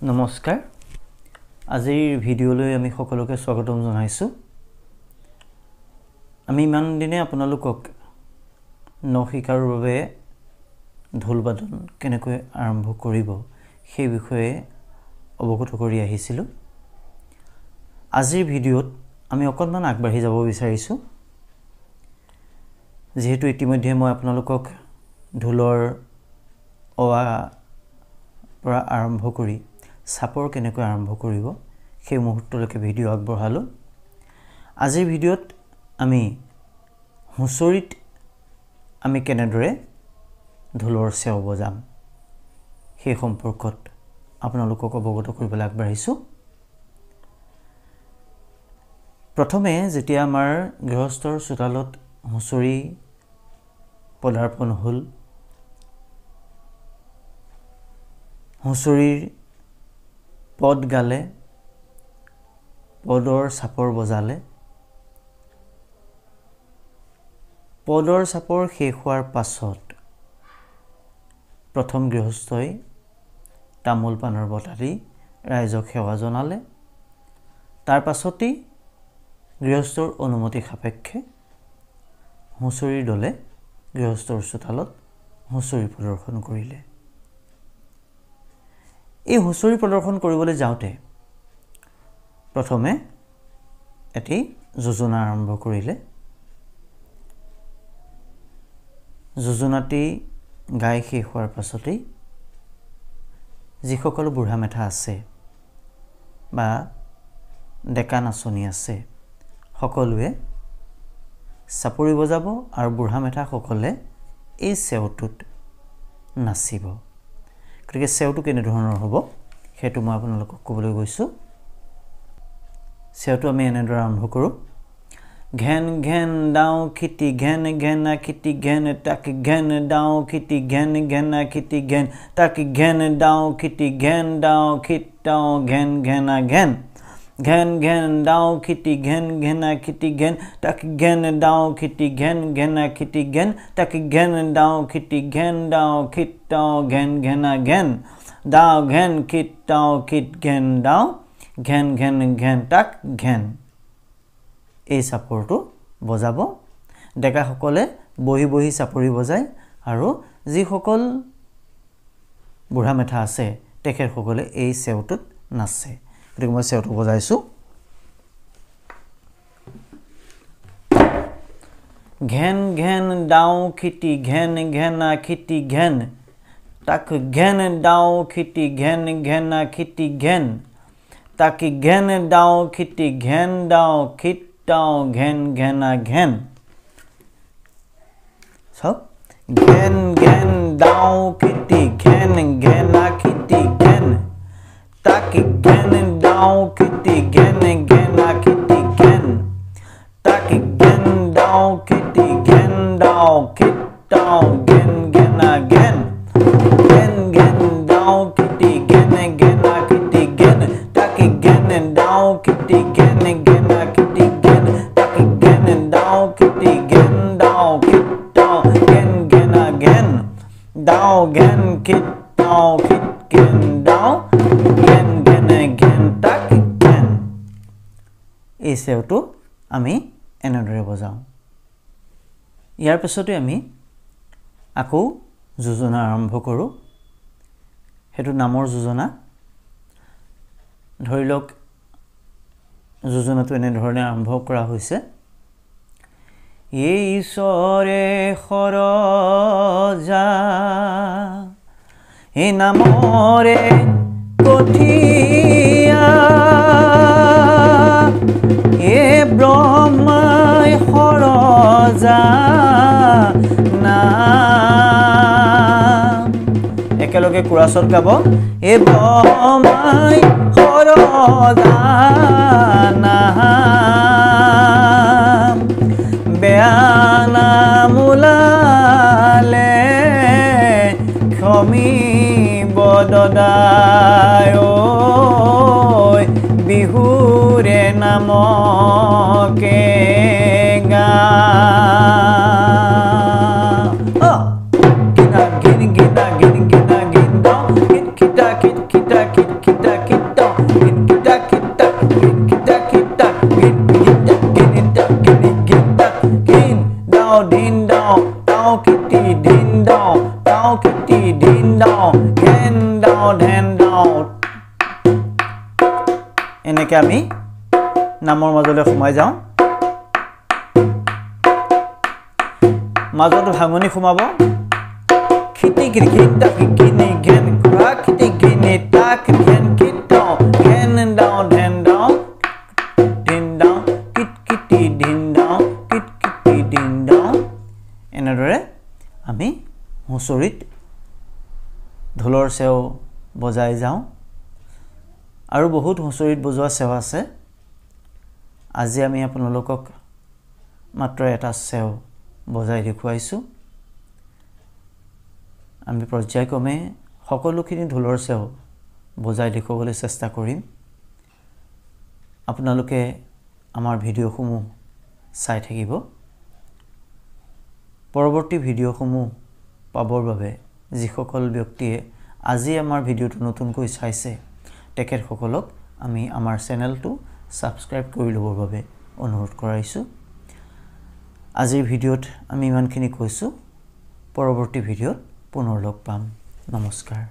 নমস্কাৰ আজিৰ ভিডিঅ'লৈ আমি সকলোকে স্বাগতম জনাইছো আমি ইমান দিনে আপোনালোকক নশিকাৰ বাবে ঢোলবাদন কেনেকৈ আৰম্ভ কৰিব সেই বিষয়ে অৱগত কৰি আহিছিলো আজিৰ ভিডিঅ'ত আমি অকণমান আগবাঢ়ি যাব বিচাৰিছো যেহেতু ইতিমধ্যে মই আপোনালোকক ঢোলৰ অৱা পৰা আৰম্ভ কৰি সাপৰ কেনেকৈ আৰম্ভ কৰিব সেই মুহূৰ্তলৈকে ভিডিঅ' আগবঢ়ালো আজিৰ ভিডিঅ'ত আমি হুঁচৰিত আমি কেনেদৰে ঢোলৰ চেও বজাম সেই সম্পৰ্কত আপোনালোকক অৱগত কৰিবলৈ আগবাঢ়িছো প্ৰথমে যেতিয়া আমাৰ গৃহস্থৰ চোতালত হুঁচৰি পদাৰ্পণ হ'ল হুঁচৰিৰ পদ গালে পদৰ চাপৰ বজালে পদৰ চাপৰ শেষ হোৱাৰ পাছত প্ৰথম গৃহস্থই তামোল পানৰ বটা দি ৰাইজক সেৱা জনালে তাৰ পাছতেই গৃহস্থৰ অনুমতি সাপেক্ষে হুঁচৰিৰ দলে গৃহস্থৰ চোতালত হুঁচৰি প্ৰদৰ্শন কৰিলে এই হুঁচৰি প্ৰদৰ্শন কৰিবলৈ যাওঁতে প্ৰথমে এটি যোজনা আৰম্ভ কৰিলে যোজনাটি গাই শেষ হোৱাৰ পাছতেই যিসকল বুঢ়া মেথা আছে বা ডেকা নাচনি আছে সকলোৱে চাপৰি বজাব আৰু বুঢ়া মেথা সকলে এই চেওটোত নাচিব গতিকে চেওটো কেনে ধৰণৰ হ'ব সেইটো মই আপোনালোকক ক'বলৈ গৈছো চেওটো আমি এনেদৰে আৰম্ভ কৰোঁ ঘেন ঘেন ডাও খিটি ঘেন ঘেনা খিটি ঘেন তাক ঘেন ডাও খিটি ঘেন ঘেনা খিটি ঘেন তাক ঘেন ডাও খিটি ঘেন ডাও খিটাও ঘেন ঘেনা ঘেন ঘেন ঘেন ডাও খিটি ঘেন ঘেনা খিটি ঘেন তাক ঘেন ডাও খিটি ঘেন ঘেনা খিটি ঘেন তাক ঘেন ডাও খিটি ঘেন ডাও খিটাও ঘেন ঘেনা ঘেন ডাও ঘেন খিটাও খিট ঘেন ডাও ঘেন ঘেন ঘেন তাক ঘেন এই চাপৰটো বজাব ডেকা সকলে বহি বহি চাপৰি বজায় আৰু যিসকল বুঢ়া মেথা আছে তেখেতসকলে এই চেওটোত নাচে গতিকে মই চেওটো বজাইছো ঘেন ঘেন ডাও খিটি ঘেন ঘেনা খিটি ঘেন তাক ঘেন ডাও খিটি ঘেন ঘেনা খিটি ঘেন তাক ঘেন ডাও খিটি ঘেন ডাও খিটাও ঘেন ঘেনা ঘেন সব ঘেন ঘেন ডাও খিটি ঘেন ঘেনা খিটি ঘেন তাক ঘেন ডাও খিটি ঘেন ঘেনা খিটি ঘেন তাক ঘেন ডাও খিটি ঘেন ডাও খিটাও ঘেন ঘেনা ঘেন ঘেন ঘেন ডাও খিটি ঘেন ঘেনা খিটি ঘেন তাক ঘেন ডাও খিটি ঘেন ঘেনা খিটি ঘেন তাক ঘেন ডাও খিটি ঘেন ডাও খিটাও ঘেন ঘেনা ঘেন ডাও ঘেন খিটাও খিট ঘেন ডাও ঘেন ঘেনে ঘেন তাক ঘেন এই চেওটো আমি এনেদৰে বজাওঁ ইয়াৰ পিছতে আমি আকৌ যোজনা আৰম্ভ কৰোঁ হেতু নামৰ যোজনা ধৰি লওক যোজনাটো এনে ধৰণে আৰম্ভ কৰা হৈছে এই ঈশ্বৰে সৰজা এই নামৰে কঠিয়া এ ব্ৰহ্মাই সৰজা নাম একেলগে কোৰাছত গাব এ ব্ৰহ্মাই সৰজা নাম বেয়া নাম ওলালে ক্ষমিব দদায় বিহুৰে নামকে গা গিনা গিন গিনা গিন গিনা গিন দাও গিন খিটা খিট খিটা খিট খিটা hand down এনেকৈ আমি নামৰ মাজলৈ সোমাই যাওঁ মাজত ভাঙনি সোমাব খিটি খিটা কিনি ঘেন খা খিটি কিনি তাক ঘেন কিটো ঘেন down hand down din down kit kiti din down kit kiti din down এনেদৰে আমি হুঁচৰিত ঢোলৰ চেও বজাই যাওঁ আৰু বহুত হুঁচৰিত বজোৱা চেও আছে আজি আমি আপোনালোকক মাত্ৰ এটা চেও বজাই দেখুৱাইছো আমি পৰ্যায়ক্ৰমে সকলোখিনি ঢোলৰ চেও বজাই দেখুৱাবলৈ চেষ্টা কৰিম আপোনালোকে আমাৰ ভিডিঅ'সমূহ চাই থাকিব পৰৱৰ্তী ভিডিঅ'সমূহ পাবৰ বাবে যিসকল ব্যক্তিয়ে আজি আমাৰ ভিডিঅ'টো নতুনকৈ চাইছে তেখেতসকলক আমি আমাৰ চেনেলটো সাবস্ক্ৰাইব কৰি ল'বৰ বাবে অনুৰোধ কৰাইছো আজিৰ ভিডিঅ'ত আমি ইমানখিনি কৈছো পৰৱৰ্তী ভিডিঅ'ত পুনৰ লগ পাম নমস্কাৰ